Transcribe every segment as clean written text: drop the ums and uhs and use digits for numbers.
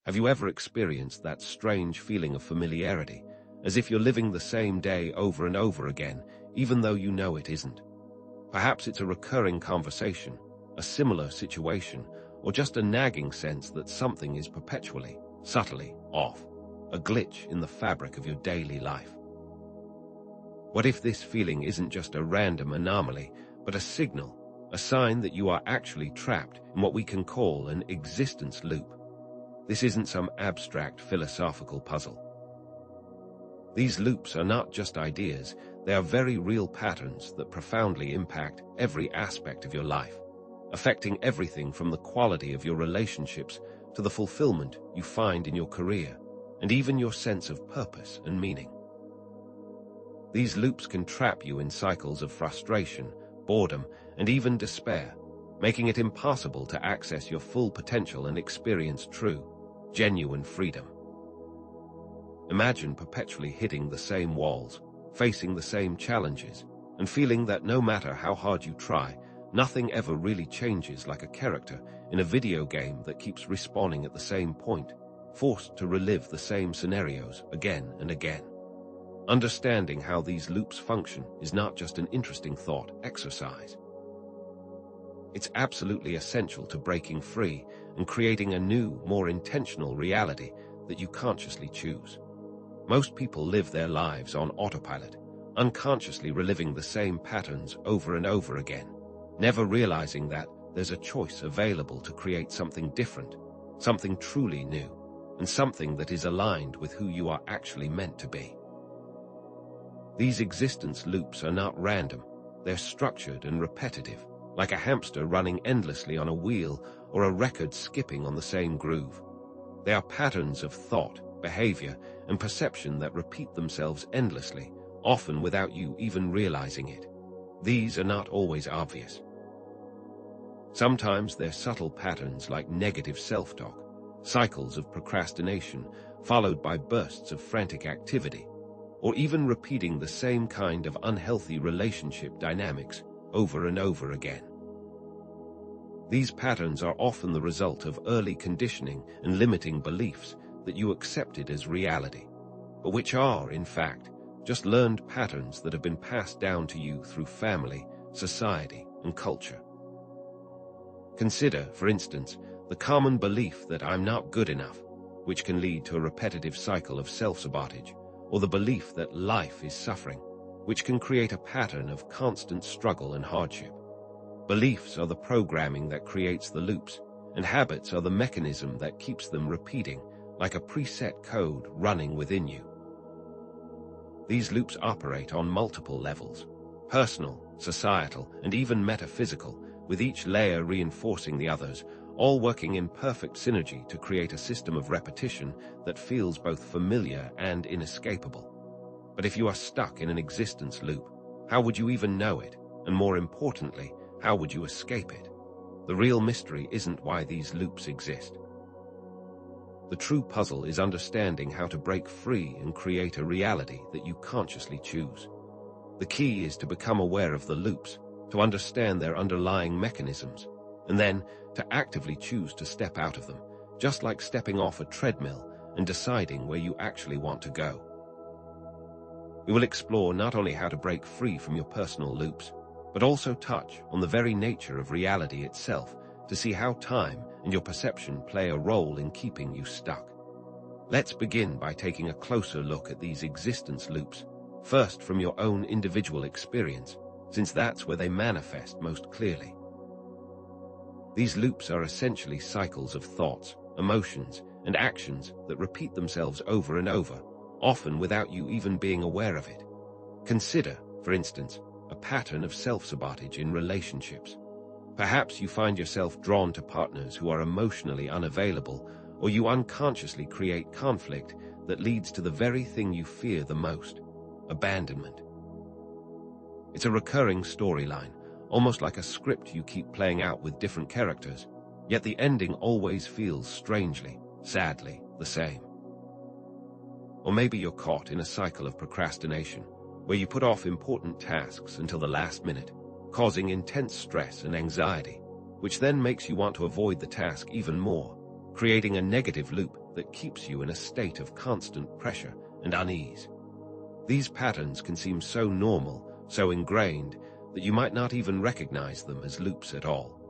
Have you ever experienced that strange feeling of familiarity, as if you're living the same day over and over again, even though you know it isn't? Perhaps it's a recurring conversation, a similar situation, or just a nagging sense that something is perpetually, subtly off, a glitch in the fabric of your daily life. What if this feeling isn't just a random anomaly, but a signal, a sign that you are actually trapped in what we can call an existence loop? This isn't some abstract philosophical puzzle. These loops are not just ideas, they are very real patterns that profoundly impact every aspect of your life, affecting everything from the quality of your relationships to the fulfillment you find in your career, and even your sense of purpose and meaning. These loops can trap you in cycles of frustration, boredom, and even despair, making it impossible to access your full potential and experience true, genuine freedom. Imagine perpetually hitting the same walls, facing the same challenges, and feeling that no matter how hard you try, nothing ever really changes, like a character in a video game that keeps respawning at the same point, forced to relive the same scenarios again and again. Understanding how these loops function is not just an interesting thought exercise. It's absolutely essential to breaking free and creating a new, more intentional reality that you consciously choose. Most people live their lives on autopilot, unconsciously reliving the same patterns over and over again, never realizing that there's a choice available to create something different, something truly new, and something that is aligned with who you are actually meant to be. These existence loops are not random, they're structured and repetitive, like a hamster running endlessly on a wheel or a record skipping on the same groove. They are patterns of thought, behavior, and perception that repeat themselves endlessly, often without you even realizing it. These are not always obvious. Sometimes they're subtle patterns like negative self-talk, cycles of procrastination, followed by bursts of frantic activity, or even repeating the same kind of unhealthy relationship dynamics over and over again. These patterns are often the result of early conditioning and limiting beliefs that you accepted as reality, but which are, in fact, just learned patterns that have been passed down to you through family, society, and culture. Consider, for instance, the common belief that I'm not good enough, which can lead to a repetitive cycle of self-sabotage, or the belief that life is suffering, which can create a pattern of constant struggle and hardship. Beliefs are the programming that creates the loops, and habits are the mechanism that keeps them repeating, like a preset code running within you. These loops operate on multiple levels: personal, societal, and even metaphysical, with each layer reinforcing the others, all working in perfect synergy to create a system of repetition that feels both familiar and inescapable. But if you are stuck in an existence loop, how would you even know it? And more importantly, how would you escape it? The real mystery isn't why these loops exist. The true puzzle is understanding how to break free and create a reality that you consciously choose. The key is to become aware of the loops, to understand their underlying mechanisms, and then to actively choose to step out of them, just like stepping off a treadmill and deciding where you actually want to go. We will explore not only how to break free from your personal loops, but also touch on the very nature of reality itself to see how time and your perception play a role in keeping you stuck. Let's begin by taking a closer look at these existence loops, first from your own individual experience, since that's where they manifest most clearly. These loops are essentially cycles of thoughts, emotions, and actions that repeat themselves over and over, often without you even being aware of it. Consider, for instance, a pattern of self-sabotage in relationships. Perhaps you find yourself drawn to partners who are emotionally unavailable, or you unconsciously create conflict that leads to the very thing you fear the most: abandonment. It's a recurring storyline, almost like a script you keep playing out with different characters, yet the ending always feels strangely, sadly, the same. Or maybe you're caught in a cycle of procrastination, where you put off important tasks until the last minute, causing intense stress and anxiety, which then makes you want to avoid the task even more, creating a negative loop that keeps you in a state of constant pressure and unease. These patterns can seem so normal, so ingrained, that you might not even recognize them as loops at all.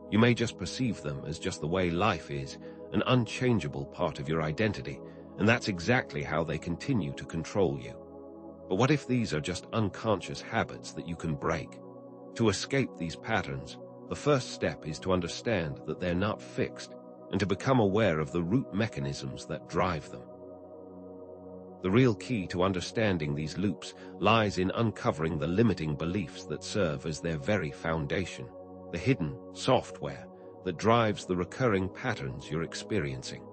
You may just perceive them as just the way life is, an unchangeable part of your identity, and that's exactly how they continue to control you. But what if these are just unconscious habits that you can break? To escape these patterns, the first step is to understand that they're not fixed and to become aware of the root mechanisms that drive them. The real key to understanding these loops lies in uncovering the limiting beliefs that serve as their very foundation, the hidden software that drives the recurring patterns you're experiencing.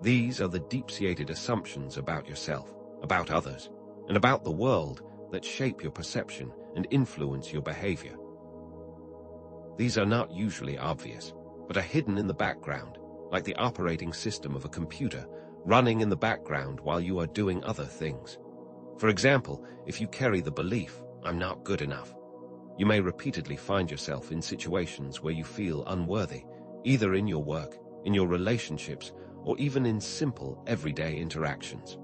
These are the deep-seated assumptions about yourself, about others, and about the world that shape your perception and influence your behavior. These are not usually obvious, but are hidden in the background, like the operating system of a computer, running in the background while you are doing other things. For example, if you carry the belief, "I'm not good enough," you may repeatedly find yourself in situations where you feel unworthy, either in your work, in your relationships, or even in simple, everyday interactions.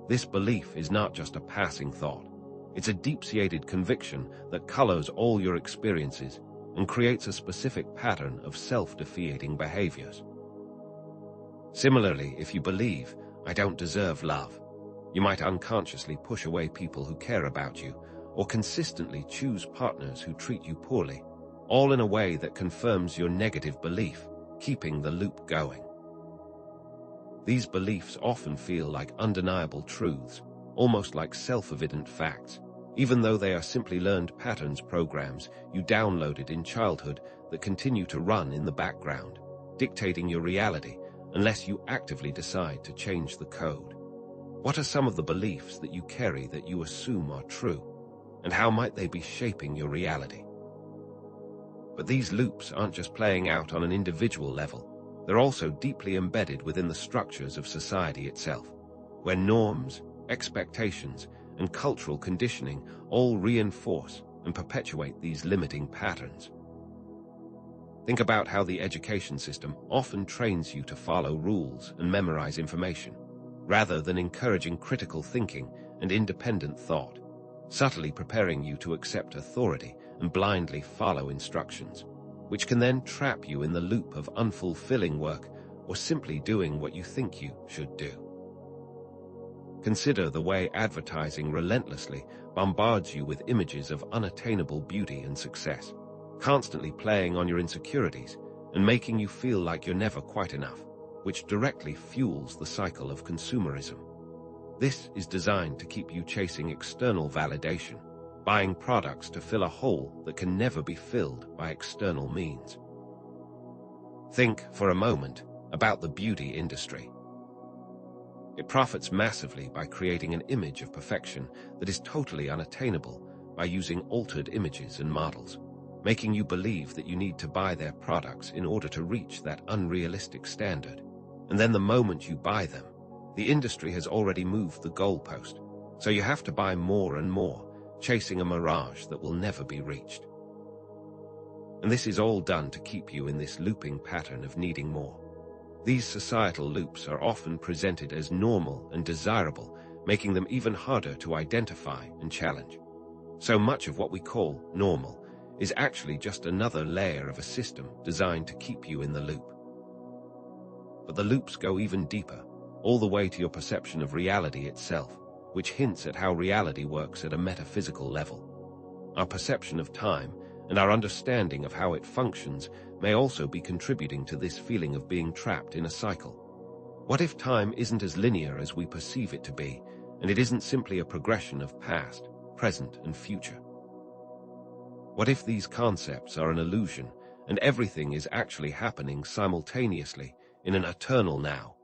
This belief is not just a passing thought. It's a deep-seated conviction that colors all your experiences and creates a specific pattern of self-defeating behaviors. Similarly, if you believe, "I don't deserve love," you might unconsciously push away people who care about you, or consistently choose partners who treat you poorly, all in a way that confirms your negative belief, keeping the loop going. These beliefs often feel like undeniable truths, almost like self-evident facts, even though they are simply learned patterns programs you downloaded in childhood that continue to run in the background, dictating your reality unless you actively decide to change the code. What are some of the beliefs that you carry that you assume are true, and how might they be shaping your reality? But these loops aren't just playing out on an individual level. They're also deeply embedded within the structures of society itself, where norms, expectations, and cultural conditioning all reinforce and perpetuate these limiting patterns. Think about how the education system often trains you to follow rules and memorize information, rather than encouraging critical thinking and independent thought, subtly preparing you to accept authority and blindly follow instructions, which can then trap you in the loop of unfulfilling work or simply doing what you think you should do. Consider the way advertising relentlessly bombards you with images of unattainable beauty and success, constantly playing on your insecurities and making you feel like you're never quite enough, which directly fuels the cycle of consumerism. This is designed to keep you chasing external validation, buying products to fill a hole that can never be filled by external means. Think, for a moment, about the beauty industry. It profits massively by creating an image of perfection that is totally unattainable by using altered images and models, making you believe that you need to buy their products in order to reach that unrealistic standard. And then the moment you buy them, the industry has already moved the goalpost, so you have to buy more and more, chasing a mirage that will never be reached. And this is all done to keep you in this looping pattern of needing more. These societal loops are often presented as normal and desirable, making them even harder to identify and challenge. So much of what we call normal is actually just another layer of a system designed to keep you in the loop. But the loops go even deeper, all the way to your perception of reality itself, which hints at how reality works at a metaphysical level. Our perception of time and our understanding of how it functions may also be contributing to this feeling of being trapped in a cycle. What if time isn't as linear as we perceive it to be, and it isn't simply a progression of past, present, and future? What if these concepts are an illusion, and everything is actually happening simultaneously in an eternal now?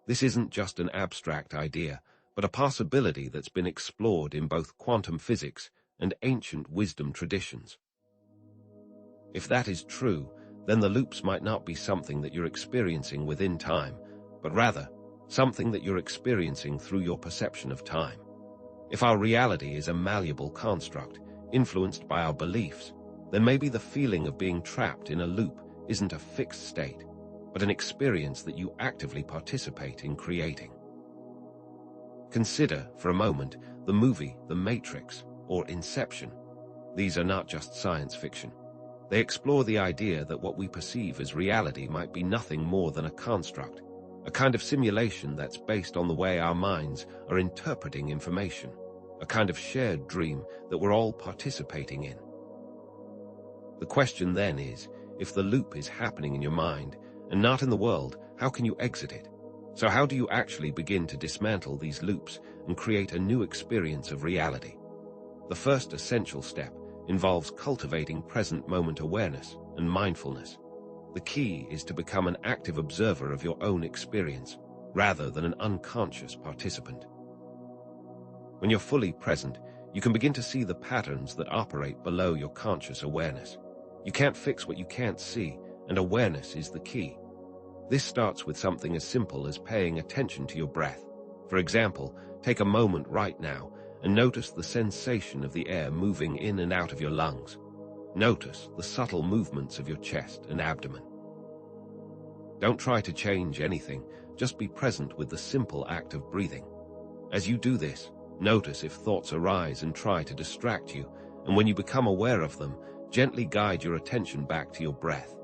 This isn't just an abstract idea, but a possibility that's been explored in both quantum physics and ancient wisdom traditions. If that is true, then the loops might not be something that you're experiencing within time, but rather something that you're experiencing through your perception of time. If our reality is a malleable construct, influenced by our beliefs, then maybe the feeling of being trapped in a loop isn't a fixed state. but an experience that you actively participate in creating. Consider, for a moment, the movie The Matrix or Inception. These are not just science fiction. They explore the idea that what we perceive as reality might be nothing more than a construct, a kind of simulation that's based on the way our minds are interpreting information, a kind of shared dream that we're all participating in. The question then is, if the loop is happening in your mind and not in the world, how can you exit it? So how do you actually begin to dismantle these loops and create a new experience of reality? The first essential step involves cultivating present moment awareness and mindfulness. The key is to become an active observer of your own experience, rather than an unconscious participant. When you're fully present, you can begin to see the patterns that operate below your conscious awareness. You can't fix what you can't see, and awareness is the key. This starts with something as simple as paying attention to your breath. For example, take a moment right now and notice the sensation of the air moving in and out of your lungs. Notice the subtle movements of your chest and abdomen. Don't try to change anything, just be present with the simple act of breathing. As you do this, notice if thoughts arise and try to distract you, and when you become aware of them, gently guide your attention back to your breath.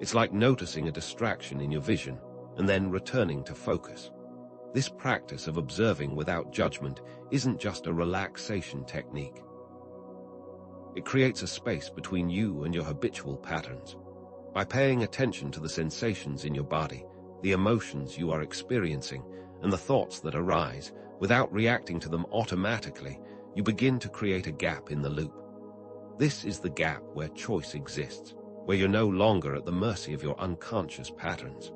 It's like noticing a distraction in your vision and then returning to focus. This practice of observing without judgment isn't just a relaxation technique. It creates a space between you and your habitual patterns. By paying attention to the sensations in your body, the emotions you are experiencing, and the thoughts that arise, without reacting to them automatically, you begin to create a gap in the loop. This is the gap where choice exists, where you're no longer at the mercy of your unconscious patterns.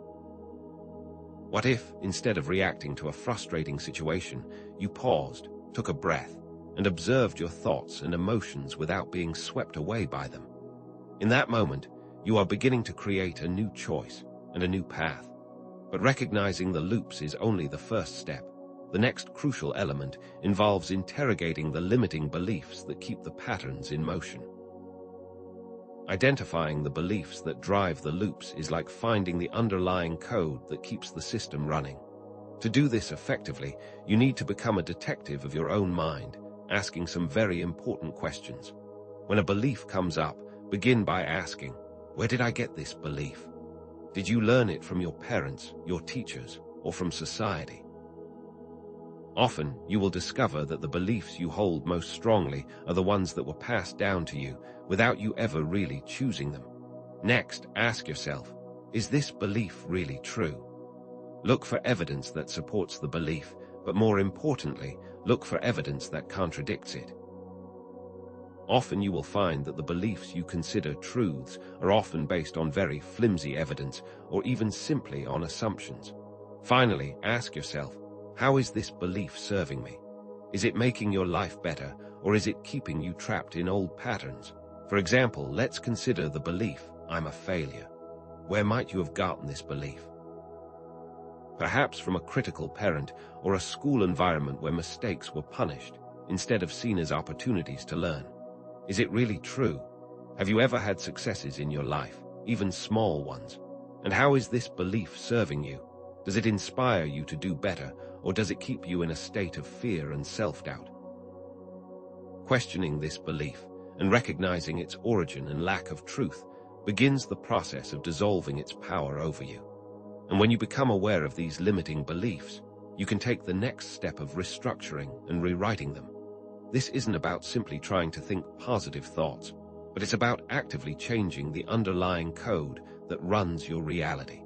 What if, instead of reacting to a frustrating situation, you paused, took a breath, and observed your thoughts and emotions without being swept away by them? In that moment, you are beginning to create a new choice and a new path. But recognizing the loops is only the first step. The next crucial element involves interrogating the limiting beliefs that keep the patterns in motion. Identifying the beliefs that drive the loops is like finding the underlying code that keeps the system running. To do this effectively, you need to become a detective of your own mind, asking some very important questions. When a belief comes up, begin by asking, where did I get this belief? Did you learn it from your parents, your teachers, or from society? Often, you will discover that the beliefs you hold most strongly are the ones that were passed down to you without you ever really choosing them. Next, ask yourself, is this belief really true? Look for evidence that supports the belief, but more importantly, look for evidence that contradicts it. Often you will find that the beliefs you consider truths are often based on very flimsy evidence or even simply on assumptions. Finally, ask yourself, how is this belief serving me? Is it making your life better, or is it keeping you trapped in old patterns? For example, let's consider the belief, I'm a failure. Where might you have gotten this belief? Perhaps from a critical parent or a school environment where mistakes were punished, instead of seen as opportunities to learn. Is it really true? Have you ever had successes in your life, even small ones? And how is this belief serving you? Does it inspire you to do better, or does it keep you in a state of fear and self-doubt? Questioning this belief and recognizing its origin and lack of truth begins the process of dissolving its power over you. And when you become aware of these limiting beliefs, you can take the next step of restructuring and rewriting them. This isn't about simply trying to think positive thoughts, but it's about actively changing the underlying code that runs your reality.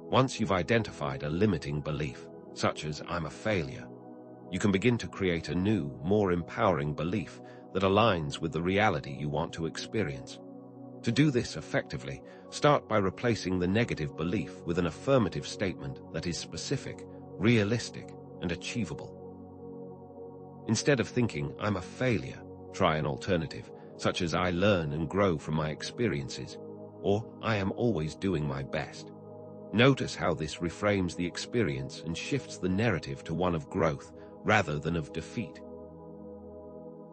Once you've identified a limiting belief, such as I'm a failure, you can begin to create a new, more empowering belief that aligns with the reality you want to experience. To do this effectively, start by replacing the negative belief with an affirmative statement that is specific, realistic, and achievable. Instead of thinking, I'm a failure, try an alternative, such as I learn and grow from my experiences, or I am always doing my best. Notice how this reframes the experience and shifts the narrative to one of growth rather than of defeat.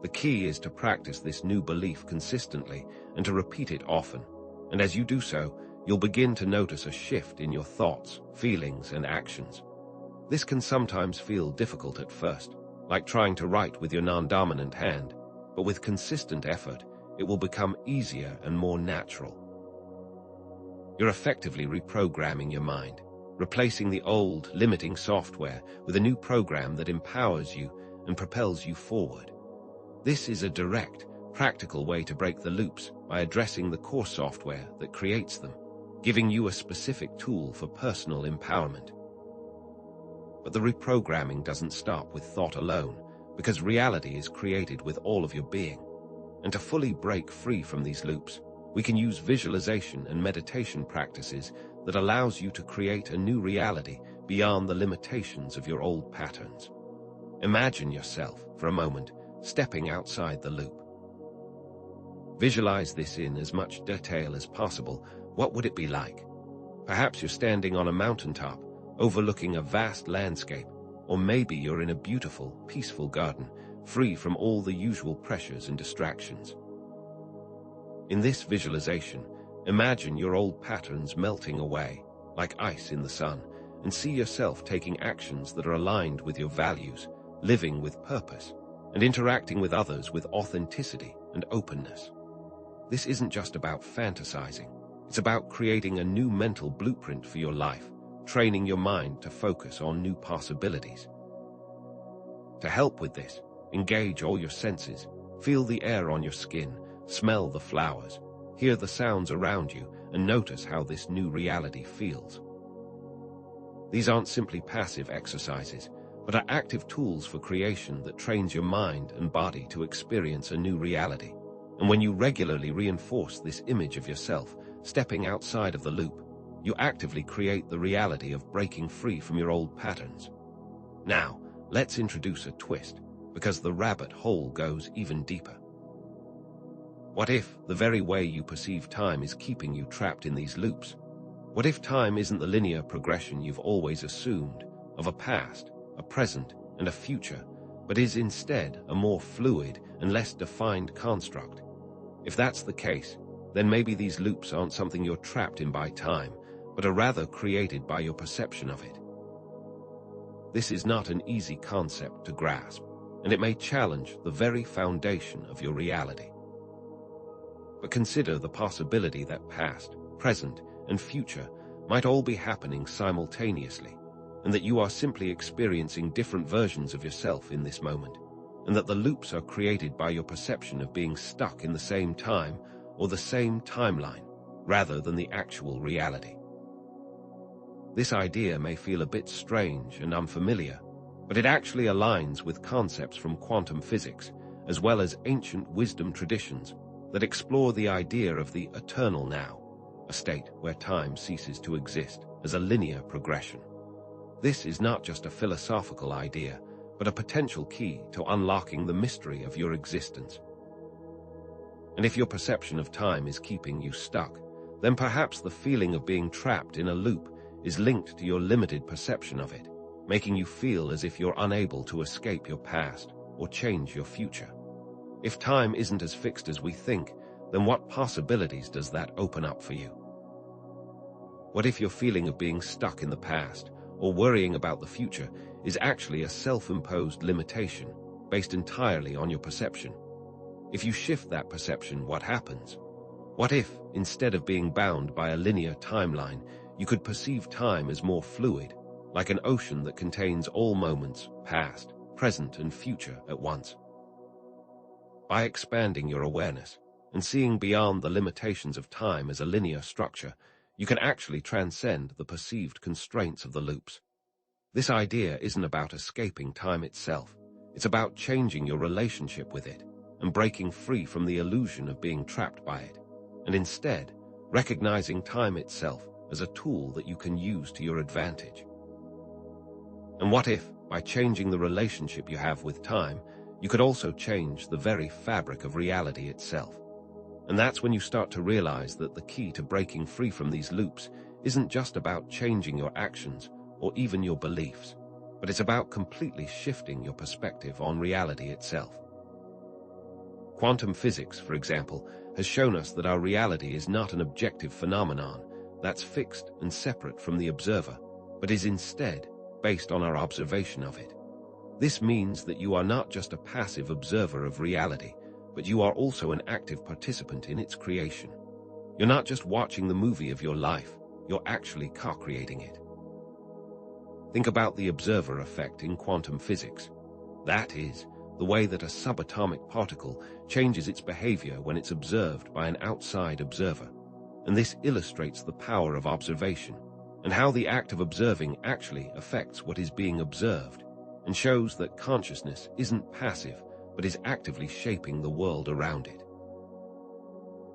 The key is to practice this new belief consistently and to repeat it often, and as you do so, you'll begin to notice a shift in your thoughts, feelings, and actions. This can sometimes feel difficult at first, like trying to write with your non-dominant hand, but with consistent effort, it will become easier and more natural. You're effectively reprogramming your mind, replacing the old, limiting software with a new program that empowers you and propels you forward. This is a direct, practical way to break the loops by addressing the core software that creates them, giving you a specific tool for personal empowerment. But the reprogramming doesn't stop with thought alone, because reality is created with all of your being. And to fully break free from these loops, we can use visualization and meditation practices that allows you to create a new reality beyond the limitations of your old patterns. Imagine yourself, for a moment, stepping outside the loop. Visualize this in as much detail as possible. What would it be like? Perhaps you're standing on a mountaintop, overlooking a vast landscape, or maybe you're in a beautiful, peaceful garden, free from all the usual pressures and distractions. In this visualization, imagine your old patterns melting away, like ice in the sun, and see yourself taking actions that are aligned with your values, living with purpose, and interacting with others with authenticity and openness. This isn't just about fantasizing. It's about creating a new mental blueprint for your life, training your mind to focus on new possibilities. To help with this, engage all your senses, feel the air on your skin, smell the flowers, hear the sounds around you, and notice how this new reality feels. These aren't simply passive exercises, but are active tools for creation that trains your mind and body to experience a new reality. And when you regularly reinforce this image of yourself, stepping outside of the loop, you actively create the reality of breaking free from your old patterns. Now, let's introduce a twist, because the rabbit hole goes even deeper. What if the very way you perceive time is keeping you trapped in these loops? What if time isn't the linear progression you've always assumed of a past, a present, and a future, but is instead a more fluid and less defined construct? If that's the case, then maybe these loops aren't something you're trapped in by time, but are rather created by your perception of it. This is not an easy concept to grasp, and it may challenge the very foundation of your reality. But consider the possibility that past, present, and future might all be happening simultaneously, and that you are simply experiencing different versions of yourself in this moment, and that the loops are created by your perception of being stuck in the same time or the same timeline, rather than the actual reality. This idea may feel a bit strange and unfamiliar, but it actually aligns with concepts from quantum physics, as well as ancient wisdom traditions that explore the idea of the eternal now, a state where time ceases to exist as a linear progression. This is not just a philosophical idea, but a potential key to unlocking the mystery of your existence. And if your perception of time is keeping you stuck, then perhaps the feeling of being trapped in a loop is linked to your limited perception of it, making you feel as if you're unable to escape your past or change your future. If time isn't as fixed as we think, then what possibilities does that open up for you? What if your feeling of being stuck in the past or worrying about the future is actually a self-imposed limitation based entirely on your perception? If you shift that perception, what happens? What if, instead of being bound by a linear timeline, you could perceive time as more fluid, like an ocean that contains all moments, past, present, and future at once? By expanding your awareness and seeing beyond the limitations of time as a linear structure, you can actually transcend the perceived constraints of the loops. This idea isn't about escaping time itself. It's about changing your relationship with it and breaking free from the illusion of being trapped by it, and instead recognizing time itself as a tool that you can use to your advantage. And what if, by changing the relationship you have with time, you could also change the very fabric of reality itself? And that's when you start to realize that the key to breaking free from these loops isn't just about changing your actions or even your beliefs, but it's about completely shifting your perspective on reality itself. Quantum physics, for example, has shown us that our reality is not an objective phenomenon, that's fixed and separate from the observer, but is instead based on our observation of it. This means that you are not just a passive observer of reality, but you are also an active participant in its creation. You're not just watching the movie of your life, you're actually co-creating it. Think about the observer effect in quantum physics. That is, the way that a subatomic particle changes its behavior when it's observed by an outside observer. And this illustrates the power of observation, and how the act of observing actually affects what is being observed, and shows that consciousness isn't passive, but is actively shaping the world around it.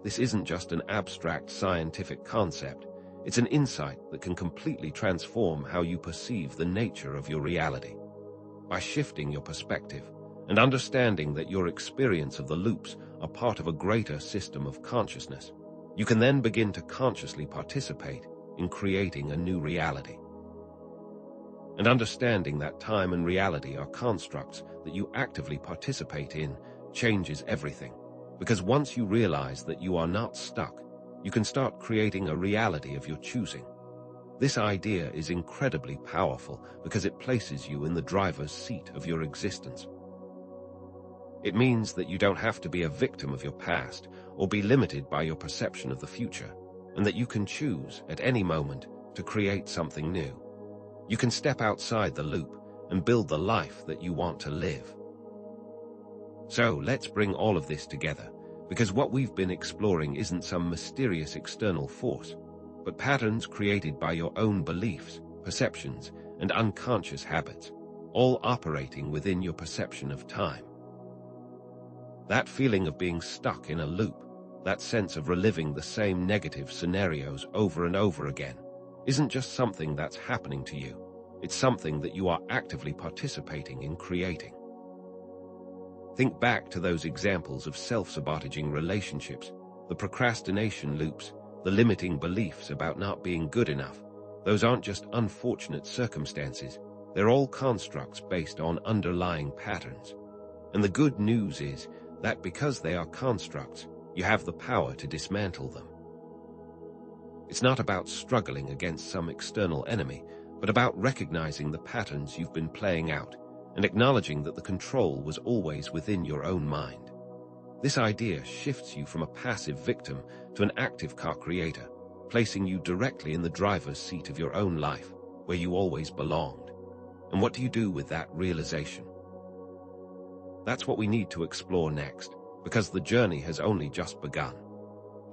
This isn't just an abstract scientific concept, it's an insight that can completely transform how you perceive the nature of your reality. By shifting your perspective, and understanding that your experience of the loops are part of a greater system of consciousness, you can then begin to consciously participate in creating a new reality. And understanding that time and reality are constructs that you actively participate in changes everything. Because once you realize that you are not stuck, you can start creating a reality of your choosing. This idea is incredibly powerful because it places you in the driver's seat of your existence. It means that you don't have to be a victim of your past or be limited by your perception of the future, and that you can choose at any moment to create something new. You can step outside the loop and build the life that you want to live. So let's bring all of this together, because what we've been exploring isn't some mysterious external force, but patterns created by your own beliefs, perceptions, and unconscious habits, all operating within your perception of time. That feeling of being stuck in a loop, that sense of reliving the same negative scenarios over and over again, isn't just something that's happening to you. It's something that you are actively participating in creating. Think back to those examples of self-sabotaging relationships, the procrastination loops, the limiting beliefs about not being good enough. Those aren't just unfortunate circumstances. They're all constructs based on underlying patterns. And the good news is that because they are constructs, you have the power to dismantle them. It's not about struggling against some external enemy, but about recognizing the patterns you've been playing out and acknowledging that the control was always within your own mind. This idea shifts you from a passive victim to an active co-creator, placing you directly in the driver's seat of your own life, where you always belonged. And what do you do with that realization? That's what we need to explore next, because the journey has only just begun.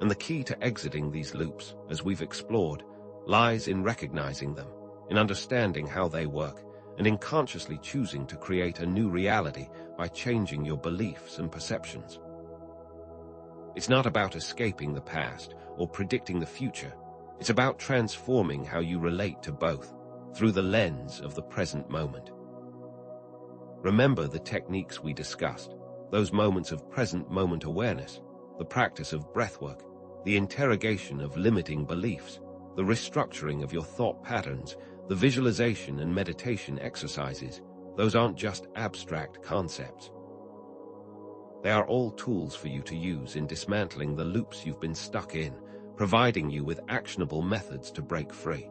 And the key to exiting these loops, as we've explored, lies in recognizing them, in understanding how they work, and in consciously choosing to create a new reality by changing your beliefs and perceptions. It's not about escaping the past or predicting the future. It's about transforming how you relate to both, through the lens of the present moment. Remember the techniques we discussed, those moments of present moment awareness, the practice of breathwork, the interrogation of limiting beliefs, the restructuring of your thought patterns, the visualization and meditation exercises. Those aren't just abstract concepts. They are all tools for you to use in dismantling the loops you've been stuck in, providing you with actionable methods to break free.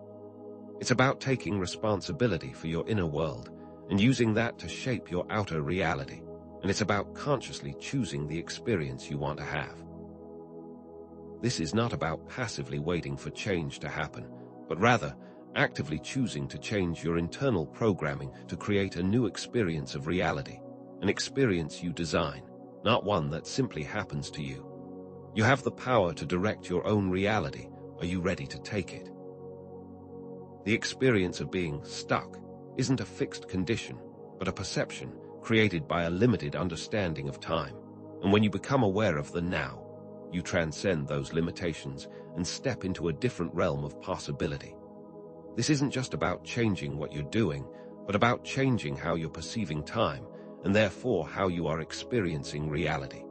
It's about taking responsibility for your inner world and using that to shape your outer reality, and it's about consciously choosing the experience you want to have. This is not about passively waiting for change to happen, but rather actively choosing to change your internal programming to create a new experience of reality, an experience you design, not one that simply happens to you. You have the power to direct your own reality. Are you ready to take it? The experience of being stuck isn't a fixed condition, but a perception created by a limited understanding of time. And when you become aware of the now, you transcend those limitations and step into a different realm of possibility. This isn't just about changing what you're doing, but about changing how you're perceiving time, and therefore how you are experiencing reality.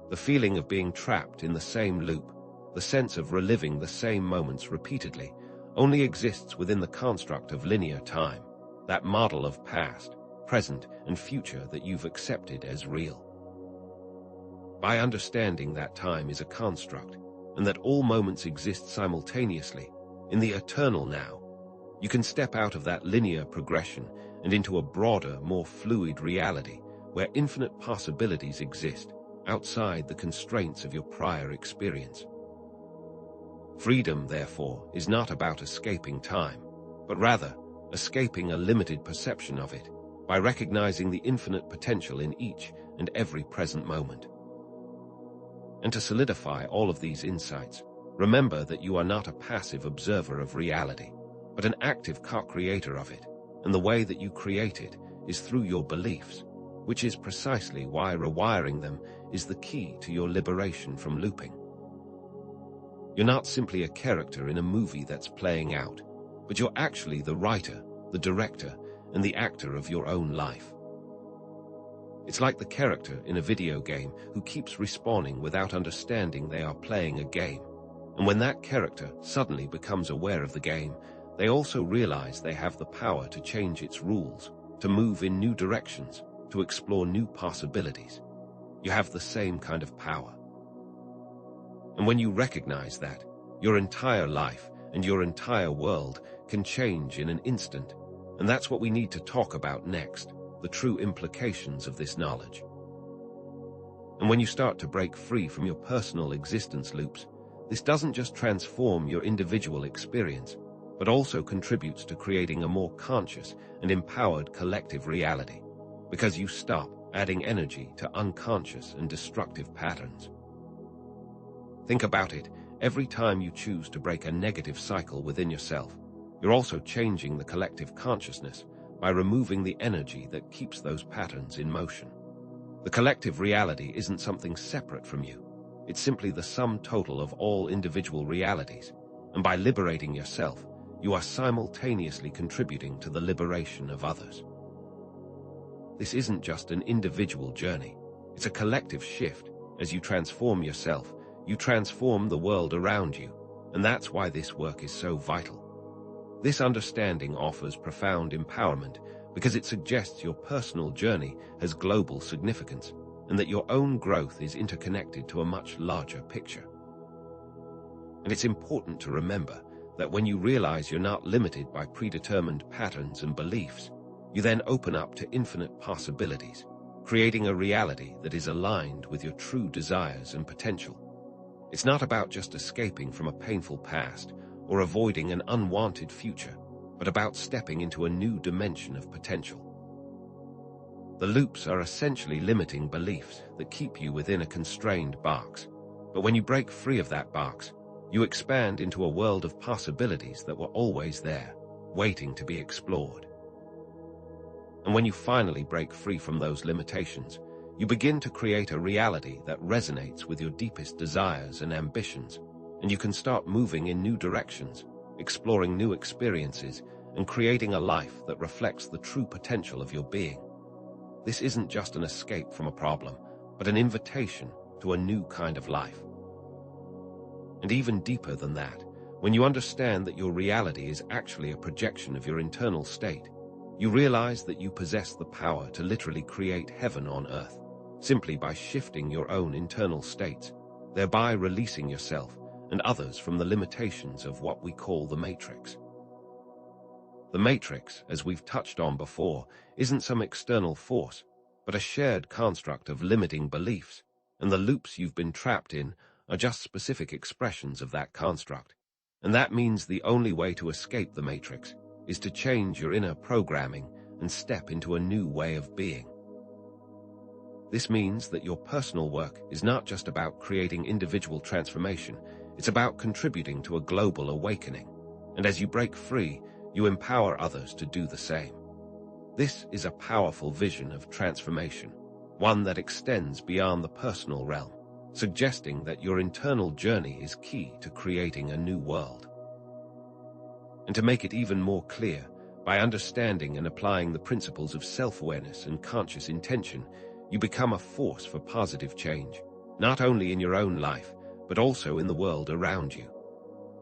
The feeling of being trapped in the same loop, the sense of reliving the same moments repeatedly, only exists within the construct of linear time, that model of past, present, and future that you've accepted as real. By understanding that time is a construct, and that all moments exist simultaneously, in the eternal now. You can step out of that linear progression and into a broader, more fluid reality where infinite possibilities exist outside the constraints of your prior experience. Freedom, therefore, is not about escaping time, but rather escaping a limited perception of it by recognizing the infinite potential in each and every present moment. And to solidify all of these insights, remember that you are not a passive observer of reality, but an active co-creator of it, and the way that you create it is through your beliefs, which is precisely why rewiring them is the key to your liberation from looping. You're not simply a character in a movie that's playing out, but you're actually the writer, the director, and the actor of your own life. It's like the character in a video game who keeps respawning without understanding they are playing a game. And when that character suddenly becomes aware of the game, they also realize they have the power to change its rules, to move in new directions, to explore new possibilities. You have the same kind of power. And when you recognize that, your entire life and your entire world can change in an instant. And that's what we need to talk about next, the true implications of this knowledge. And when you start to break free from your personal existence loops, this doesn't just transform your individual experience, but also contributes to creating a more conscious and empowered collective reality, because you stop adding energy to unconscious and destructive patterns. Think about it. Every time you choose to break a negative cycle within yourself, you're also changing the collective consciousness by removing the energy that keeps those patterns in motion. The collective reality isn't something separate from you. It's simply the sum total of all individual realities, and by liberating yourself, you are simultaneously contributing to the liberation of others. This isn't just an individual journey. It's a collective shift. As you transform yourself, you transform the world around you, and that's why this work is so vital. This understanding offers profound empowerment because it suggests your personal journey has global significance and that your own growth is interconnected to a much larger picture. And it's important to remember that when you realize you're not limited by predetermined patterns and beliefs, you then open up to infinite possibilities, creating a reality that is aligned with your true desires and potential. It's not about just escaping from a painful past or avoiding an unwanted future, but about stepping into a new dimension of potential. The loops are essentially limiting beliefs that keep you within a constrained box, but when you break free of that box, you expand into a world of possibilities that were always there, waiting to be explored. And when you finally break free from those limitations, you begin to create a reality that resonates with your deepest desires and ambitions, and you can start moving in new directions, exploring new experiences, and creating a life that reflects the true potential of your being. This isn't just an escape from a problem, but an invitation to a new kind of life. And even deeper than that, when you understand that your reality is actually a projection of your internal state, you realize that you possess the power to literally create heaven on earth, simply by shifting your own internal states, thereby releasing yourself and others from the limitations of what we call the matrix. The matrix, as we've touched on before, isn't some external force, but a shared construct of limiting beliefs, and the loops you've been trapped in are just specific expressions of that construct. And that means the only way to escape the matrix is to change your inner programming and step into a new way of being. This means that your personal work is not just about creating individual transformation, it's about contributing to a global awakening. And as you break free, you empower others to do the same. This is a powerful vision of transformation, one that extends beyond the personal realm, suggesting that your internal journey is key to creating a new world. And to make it even more clear, by understanding and applying the principles of self-awareness and conscious intention, you become a force for positive change, not only in your own life, but also in the world around you.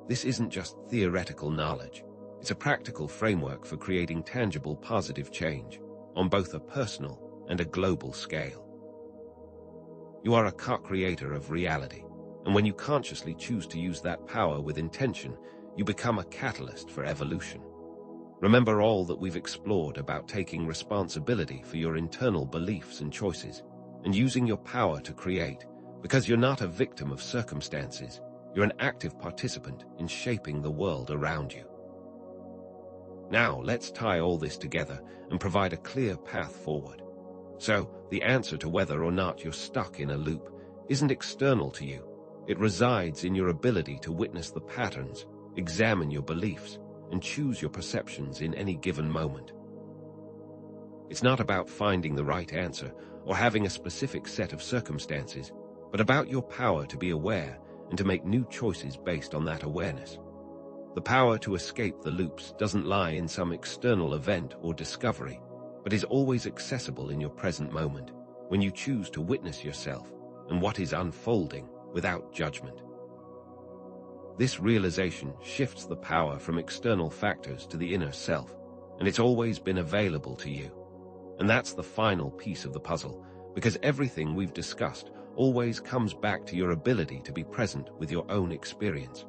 This isn't just theoretical knowledge. It's a practical framework for creating tangible positive change on both a personal and a global scale. You are a co-creator of reality, And when you consciously choose to use that power with intention, you become a catalyst for evolution. Remember all that we've explored about taking responsibility for your internal beliefs and choices, and using your power to create, because you're not a victim of circumstances, you're an active participant in shaping the world around you. Now, let's tie all this together and provide a clear path forward. So, the answer to whether or not you're stuck in a loop isn't external to you. It resides in your ability to witness the patterns, examine your beliefs, and choose your perceptions in any given moment. It's not about finding the right answer or having a specific set of circumstances, but about your power to be aware and to make new choices based on that awareness. The power to escape the loops doesn't lie in some external event or discovery, but is always accessible in your present moment, when you choose to witness yourself and what is unfolding without judgment. This realization shifts the power from external factors to the inner self, and it's always been available to you. And that's the final piece of the puzzle, because everything we've discussed always comes back to your ability to be present with your own experience.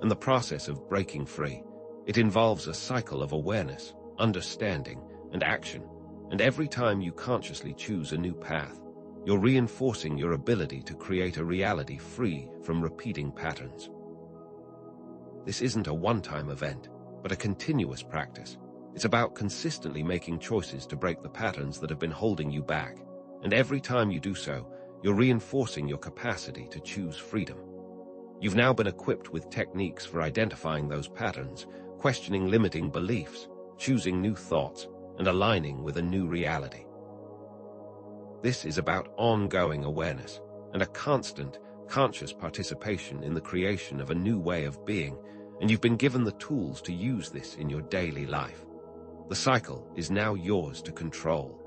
And the process of breaking free, it involves a cycle of awareness, understanding, and action, and every time you consciously choose a new path, you're reinforcing your ability to create a reality free from repeating patterns. This isn't a one-time event, but a continuous practice. It's about consistently making choices to break the patterns that have been holding you back, and every time you do so, you're reinforcing your capacity to choose freedom. You've now been equipped with techniques for identifying those patterns, questioning limiting beliefs, choosing new thoughts, and aligning with a new reality. This is about ongoing awareness and a constant, conscious participation in the creation of a new way of being, and you've been given the tools to use this in your daily life. The cycle is now yours to control.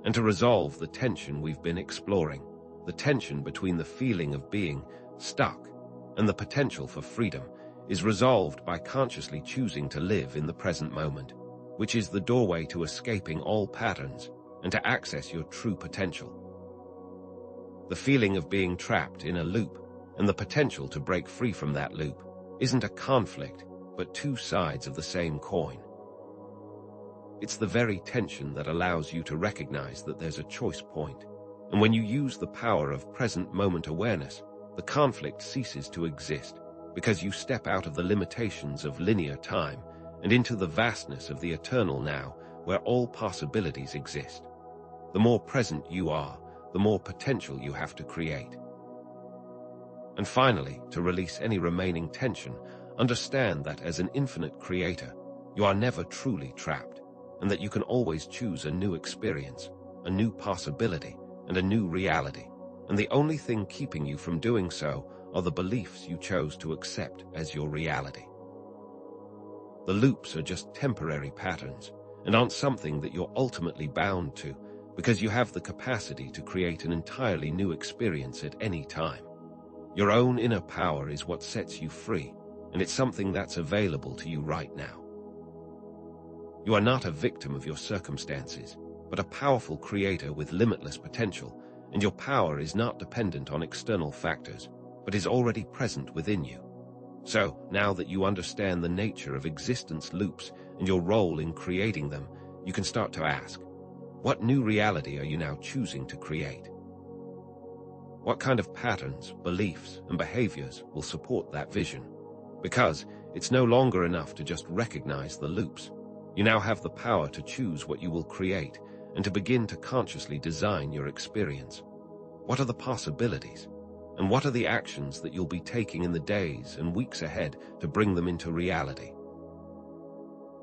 And to resolve the tension we've been exploring, the tension between the feeling of being stuck and the potential for freedom, is resolved by consciously choosing to live in the present moment, which is the doorway to escaping all patterns and to access your true potential. The feeling of being trapped in a loop and the potential to break free from that loop isn't a conflict, but two sides of the same coin. It's the very tension that allows you to recognize that there's a choice point, and when you use the power of present moment awareness, the conflict ceases to exist, because you step out of the limitations of linear time and into the vastness of the eternal now, where all possibilities exist. The more present you are, the more potential you have to create. And finally, to release any remaining tension, understand that as an infinite creator, you are never truly trapped, and that you can always choose a new experience, a new possibility, and a new reality. And the only thing keeping you from doing so are the beliefs you chose to accept as your reality. The loops are just temporary patterns, and aren't something that you're ultimately bound to, because you have the capacity to create an entirely new experience at any time. Your own inner power is what sets you free, and it's something that's available to you right now. You are not a victim of your circumstances, but a powerful creator with limitless potential, and your power is not dependent on external factors, but is already present within you. So, now that you understand the nature of existence loops and your role in creating them, you can start to ask, what new reality are you now choosing to create? What kind of patterns, beliefs, and behaviors will support that vision? Because it's no longer enough to just recognize the loops. You now have the power to choose what you will create and to begin to consciously design your experience. What are the possibilities? And what are the actions that you'll be taking in the days and weeks ahead to bring them into reality?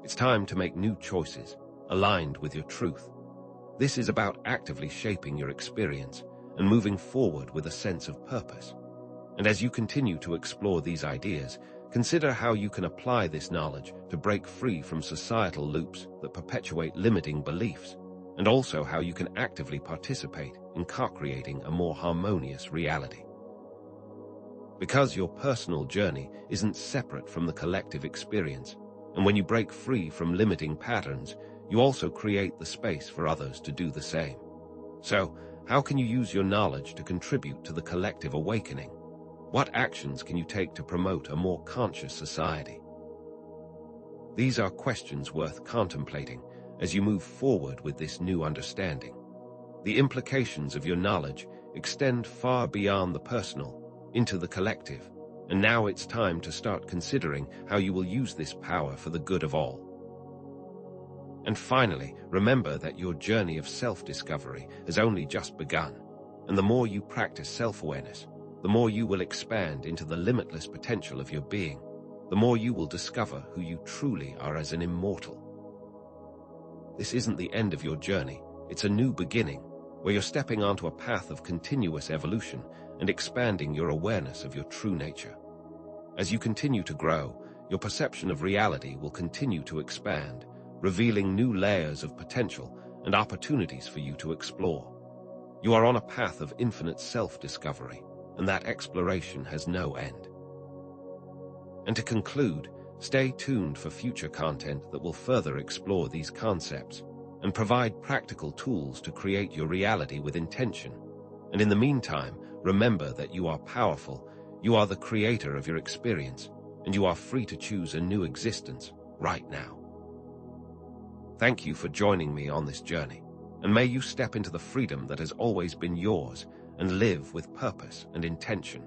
It's time to make new choices, aligned with your truth. This is about actively shaping your experience and moving forward with a sense of purpose. And as you continue to explore these ideas, consider how you can apply this knowledge to break free from societal loops that perpetuate limiting beliefs, and also how you can actively participate in co-creating a more harmonious reality. Because your personal journey isn't separate from the collective experience, and when you break free from limiting patterns, you also create the space for others to do the same. So, How can you use your knowledge to contribute to the collective awakening? What actions can you take to promote a more conscious society? These are questions worth contemplating as you move forward with this new understanding. The implications of your knowledge extend far beyond the personal, into the collective, and now it's time to start considering how you will use this power for the good of all. And finally, remember that your journey of self-discovery has only just begun, and the more you practice self-awareness, the more you will expand into the limitless potential of your being, the more you will discover who you truly are as an immortal. This isn't the end of your journey, it's a new beginning, where you're stepping onto a path of continuous evolution and expanding your awareness of your true nature. As you continue to grow, your perception of reality will continue to expand, revealing new layers of potential and opportunities for you to explore. You are on a path of infinite self-discovery, and that exploration has no end. And to conclude, stay tuned for future content that will further explore these concepts and provide practical tools to create your reality with intention. And in the meantime, remember that you are powerful, you are the creator of your experience, and you are free to choose a new existence right now. Thank you for joining me on this journey, and may you step into the freedom that has always been yours and live with purpose and intention.